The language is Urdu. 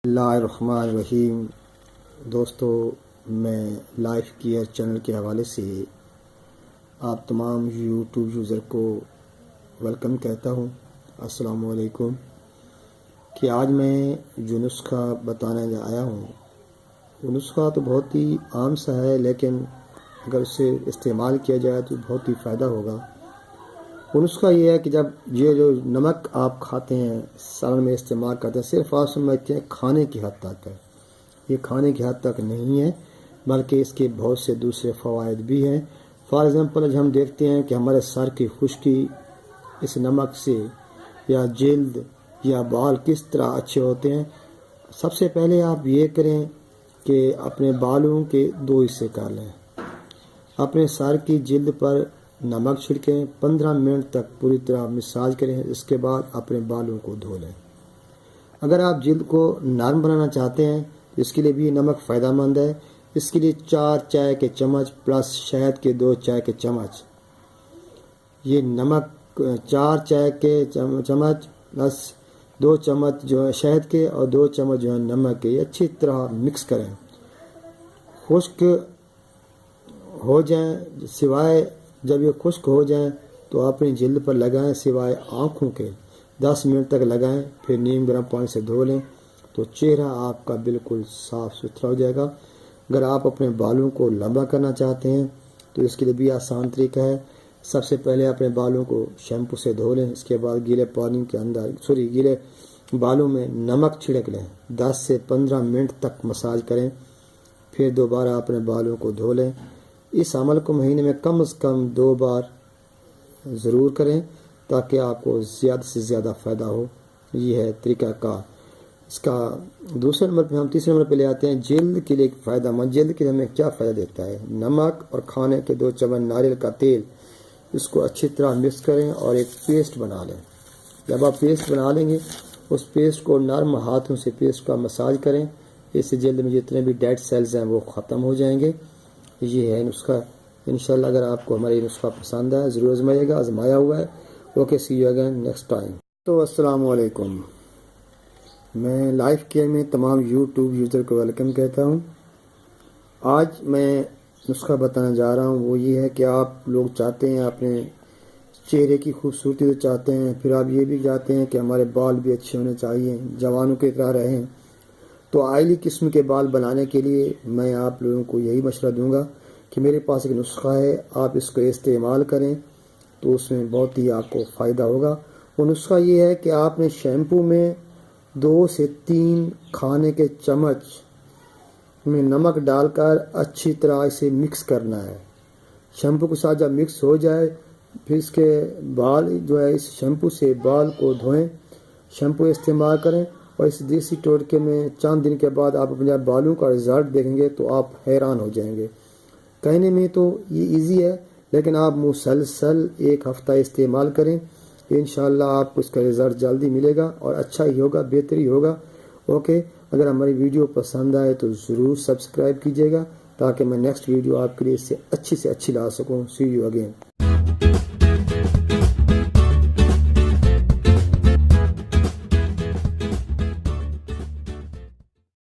اللہ الرحمن الرحیم۔ دوستو، میں لائف کیئر چینل کے حوالے سے آپ تمام یوٹیوب یوزر کو ویلکم کہتا ہوں۔ السلام علیکم۔ کہ آج میں جو نسخہ بتانے آیا ہوں، وہ نسخہ تو بہت ہی عام سا ہے، لیکن اگر اسے استعمال کیا جائے تو بہت ہی فائدہ ہوگا۔ وہ نسخہ یہ ہے کہ جب یہ جو نمک آپ کھاتے ہیں، سالن میں استعمال کرتے ہیں، صرف آپ سمجھتے ہیں کھانے کی حد تک ہے۔ یہ کھانے کی حد تک نہیں ہے، بلکہ اس کے بہت سے دوسرے فوائد بھی ہیں۔ فار ایگزامپل، ہم دیکھتے ہیں کہ ہمارے سر کی خشکی اس نمک سے، یا جلد یا بال کس طرح اچھے ہوتے ہیں۔ سب سے پہلے آپ یہ کریں کہ اپنے بالوں کے 2 حصے کر لیں۔ اپنے سر کی جلد پر نمک چھڑکیں، 15 منٹ تک پوری طرح مساج کریں، اس کے بعد اپنے بالوں کو دھو لیں۔ اگر آپ جلد کو نرم بنانا چاہتے ہیں تو اس کے لیے بھی نمک فائدہ مند ہے۔ اس کے لیے 4 چائے کے چمچ پلس شہد کے 2 چائے کے چمچ، یہ نمک 4 چائے کے چمچ پلس 2 چمچ جو ہے شہد کے اور 2 چمچ جو ہے نمک کے، یہ اچھی طرح مکس کریں۔ خشک ہو جائیں، سوائے جب یہ خشک ہو جائیں تو اپنی جلد پر لگائیں، سوائے آنکھوں کے 10 منٹ تک لگائیں، پھر نیم گرم پانی سے دھو لیں تو چہرہ آپ کا بالکل صاف ستھرا ہو جائے گا۔ اگر آپ اپنے بالوں کو لمبا کرنا چاہتے ہیں تو اس کے لیے بھی آسان طریقہ ہے۔ سب سے پہلے اپنے بالوں کو شیمپو سے دھو لیں، اس کے بعد گیلے پانی کے اندر گیلے بالوں میں نمک چھڑک لیں، 10 سے 15 منٹ تک مساج کریں، پھر دوبارہ اپنے بالوں کو دھو لیں۔ اس عمل کو مہینے میں کم از کم 2 بار ضرور کریں تاکہ آپ کو زیادہ سے زیادہ فائدہ ہو۔ یہ ہے طریقہ کار۔ اس کا دوسرے نمبر پہ ہم تیسرے نمبر پہ لے آتے ہیں جلد کے لیے فائدہ مند۔ جلد کے لیے ہمیں کیا فائدہ دیتا ہے؟ نمک اور کھانے کے 2 چمچ ناریل کا تیل، اس کو اچھی طرح مکس کریں اور ایک پیسٹ بنا لیں۔ جب آپ پیسٹ بنا لیں گے، اس پیسٹ کو نرم ہاتھوں سے پیسٹ کا مساج کریں، اس سے جلد میں جتنے بھی ڈیڈ سیلز ہیں وہ ختم ہو جائیں گے۔ یہ ہے نسخہ۔ انشاءاللہ اگر آپ کو ہمارا یہ نسخہ پسند آیا ضرور آزمائیے گا، آزمایا ہوا ہے۔ Okay, see you again next time. تو السلام علیکم۔ میں لائف کیئر میں تمام یوٹیوب یوزر کو ویلکم کہتا ہوں۔ آج میں نسخہ بتانے جا رہا ہوں، وہ یہ ہے کہ آپ لوگ چاہتے ہیں اپنے چہرے کی خوبصورتی تو چاہتے ہیں، پھر آپ یہ بھی چاہتے ہیں کہ ہمارے بال بھی اچھے ہونے چاہیے، جوانوں کی طرح رہیں۔ تو آئلی قسم کے بال بنانے کے لیے میں آپ لوگوں کو یہی مشورہ دوں گا کہ میرے پاس ایک نسخہ ہے، آپ اس کو استعمال کریں تو اس میں بہت ہی آپ کو فائدہ ہوگا۔ وہ نسخہ یہ ہے کہ آپ نے شیمپو میں 2 سے 3 کھانے کے چمچ میں نمک ڈال کر اچھی طرح اسے مکس کرنا ہے۔ شیمپو کے ساتھ جب مکس ہو جائے، پھر اس کے بال جو ہے اس شیمپو سے بال کو دھوئیں، شیمپو استعمال کریں، اور اس دیسی ٹوٹکے میں چند دن کے بعد آپ اپنے بالوں کا رزلٹ دیکھیں گے تو آپ حیران ہو جائیں گے۔ کہنے میں تو یہ ایزی ہے، لیکن آپ مسلسل 1 ہفتہ استعمال کریں، انشاءاللہ آپ کو اس کا رزلٹ جلدی ملے گا اور اچھا ہی ہوگا، بہتر ہی ہوگا۔ اوکے، اگر ہماری ویڈیو پسند آئے تو ضرور سبسکرائب کیجیے گا تاکہ میں نیکسٹ ویڈیو آپ کے لیے اس سے اچھی لا سکوں۔ سی یو اگین۔